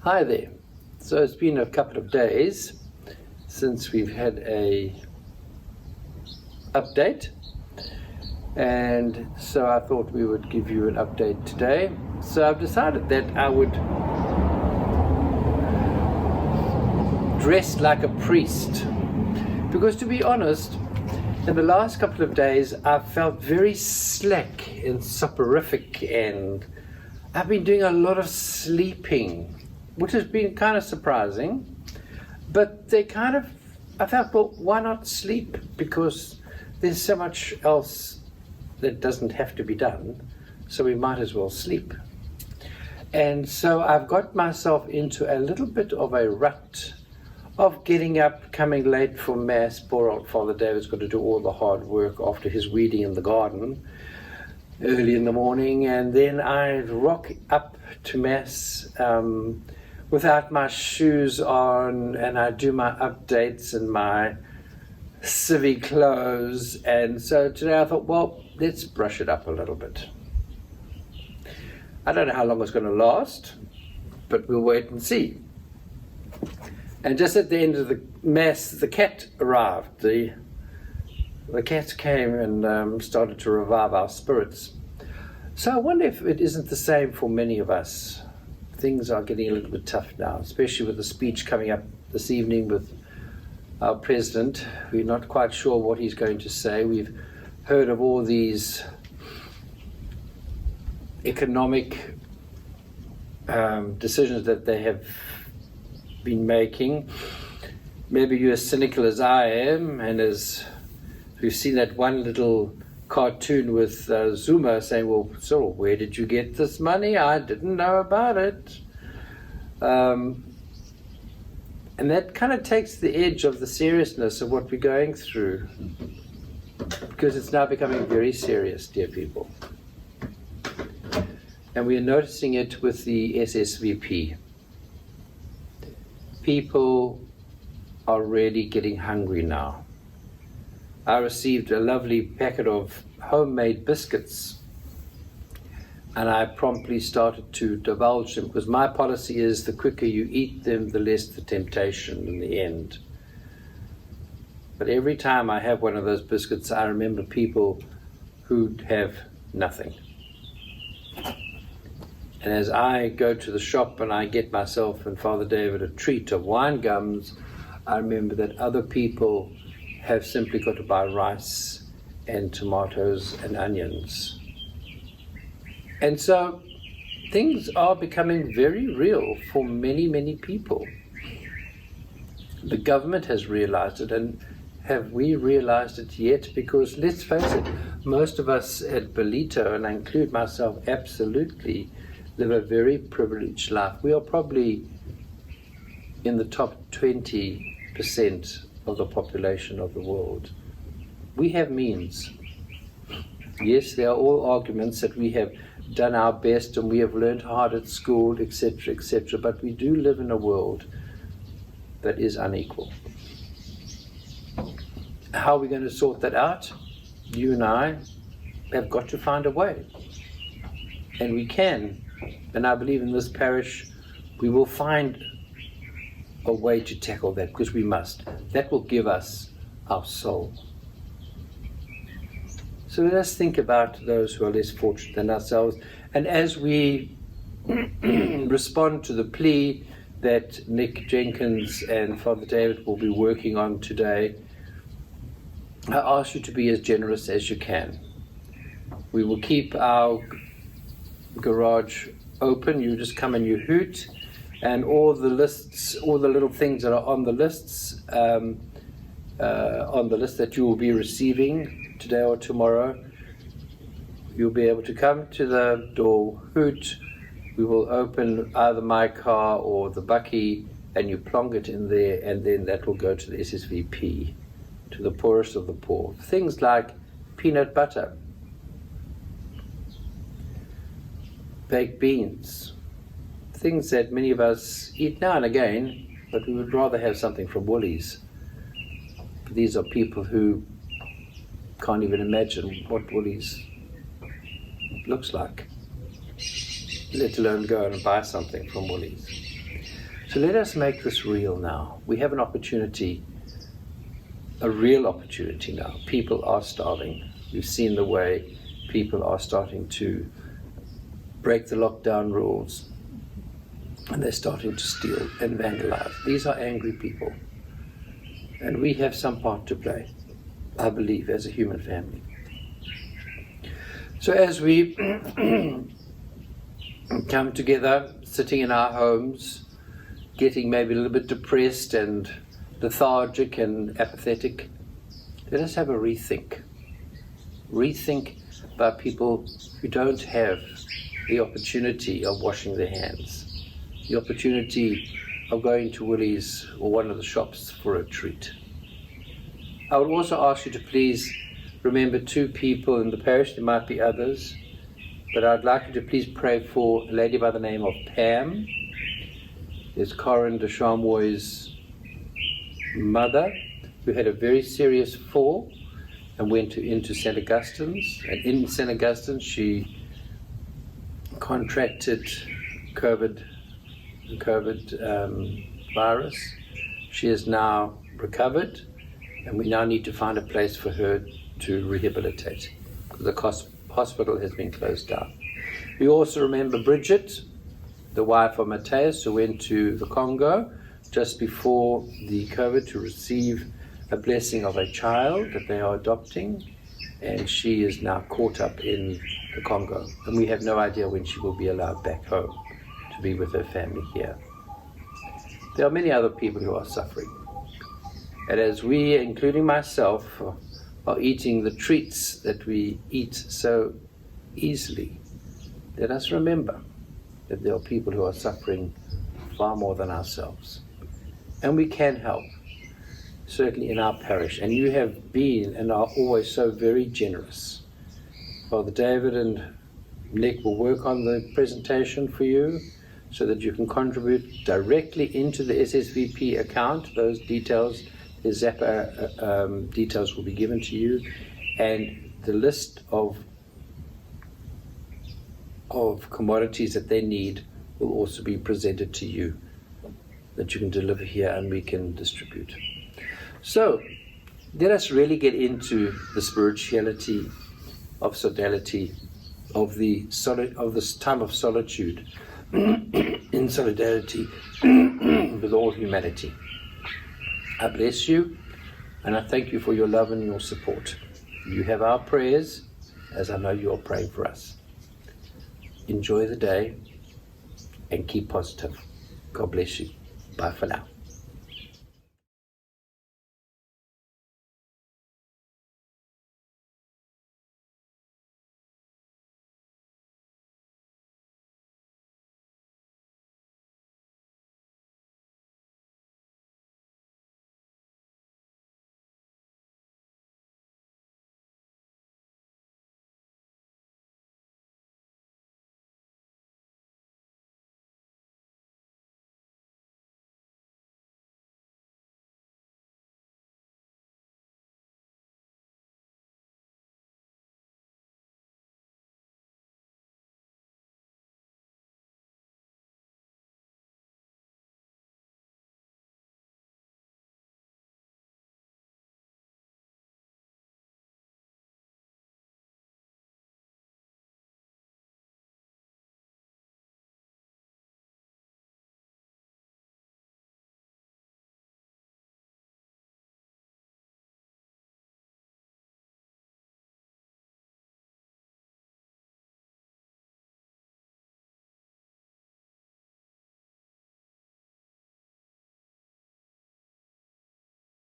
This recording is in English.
Hi there. So it's been a couple of days since we've had a update, and so I thought we would give you an update today. So I've decided that I would dress like a priest, because to be honest, in the last couple of days I've felt very slack and soporific, and I've been doing a lot of sleeping, which has been kind of surprising, but I felt, well, why not sleep? Because there's so much else that doesn't have to be done, so we might as well sleep. And so I've got myself into a little bit of a rut of getting up, coming late for Mass. Poor old Father David's got to do all the hard work after his weeding in the garden early in the morning, and then I rock up to Mass without my shoes on, and I do my updates in my civvy clothes. And so today I thought, well, let's brush it up a little bit. I don't know how long it's going to last, but we'll wait and see. And just at the end of the Mass, the cat arrived. The cat came and started to revive our spirits. So I wonder if it isn't the same for many of us. Things are getting a little bit tough now, especially with the speech coming up this evening with our president. We're not quite sure what he's going to say. We've heard of all these economic decisions that they have been making. Maybe you're as cynical as I am, and as we've seen that one little cartoon with Zuma saying, well, so where did you get this money? I didn't know about it. And that kind of takes the edge of the seriousness of what we're going through, because it's now becoming very serious, dear people. And we are noticing it with the SSVP. People are really getting hungry now. I received a lovely packet of homemade biscuits, and I promptly started to divulge them, because my policy is the quicker you eat them, the less the temptation in the end. But every time I have one of those biscuits, I remember people who have nothing. And as I go to the shop and I get myself and Father David a treat of wine gums, I remember that other people have simply got to buy rice and tomatoes and onions. And so things are becoming very real for many, many people. The government has realized it, and have we realized it yet? Because let's face it, most of us at Belito, and I include myself absolutely, live a very privileged life. We are probably in the top 20% of the population of the world. We have means. Yes, there are all arguments that we have done our best and we have learned hard at school, etc., etc., but we do live in a world that is unequal. How are we going to sort that out? You and I have got to find a way. And we can. And I believe in this parish we will find a way to tackle that, because we must. That will give us our soul. So let us think about those who are less fortunate than ourselves. And as we respond to the plea that Nick Jenkins and Father David will be working on today, I ask you to be as generous as you can. We will keep our garage open. You just come and you hoot, and all the lists, all the little things that are on the lists, on the list that you will be receiving today or tomorrow, you'll be able to come to the door, hoot. We will open either my car or the bucky, and you plonk it in there, and then that will go to the SSVP, to the poorest of the poor. Things like peanut butter, baked beans, things that many of us eat now and again, but we would rather have something from Woolies. But these are people who can't even imagine what Woolies looks like, let alone go and buy something from Woolies. So let us make this real now. We have an opportunity, a real opportunity now. People are starving. We've seen the way people are starting to break the lockdown rules, and they're starting to steal and vandalize. These are angry people, and we have some part to play, I believe, as a human family. So as we come together, sitting in our homes, getting maybe a little bit depressed and lethargic and apathetic, let us have a rethink. Rethink about people who don't have the opportunity of washing their hands, the opportunity of going to Woolies or one of the shops for a treat. I would also ask you to please remember 2 people in the parish. There might be others, but I'd like you to please pray for a lady by the name of Pam. There's Corin de Charmoy's mother, who had a very serious fall and went into St. Augustine's. And in St. Augustine's, she contracted COVID virus. She is now recovered, and we now need to find a place for her to rehabilitate, because the hospital has been closed down. We also remember Bridget, the wife of Matthias, who went to the Congo just before the COVID to receive a blessing of a child that they are adopting, and she is now caught up in the Congo, and we have no idea when she will be allowed back home to be with her family here. There are many other people who are suffering, and as we, including myself, are eating the treats that we eat so easily, let us remember that there are people who are suffering far more than ourselves, and we can help, certainly in our parish. And you have been and are always so very generous. Father David and Nick will work on the presentation for you so that you can contribute directly into the SSVP account. Those details, the Zappa details will be given to you, and the list of commodities that they need will also be presented to you, that you can deliver here and we can distribute. So let us really get into the spirituality of sodality, of this time of solitude in solidarity with all humanity. I bless you, and I thank you for your love and your support. You have our prayers, as I know you are praying for us. Enjoy the day and keep positive. God bless you. Bye for now.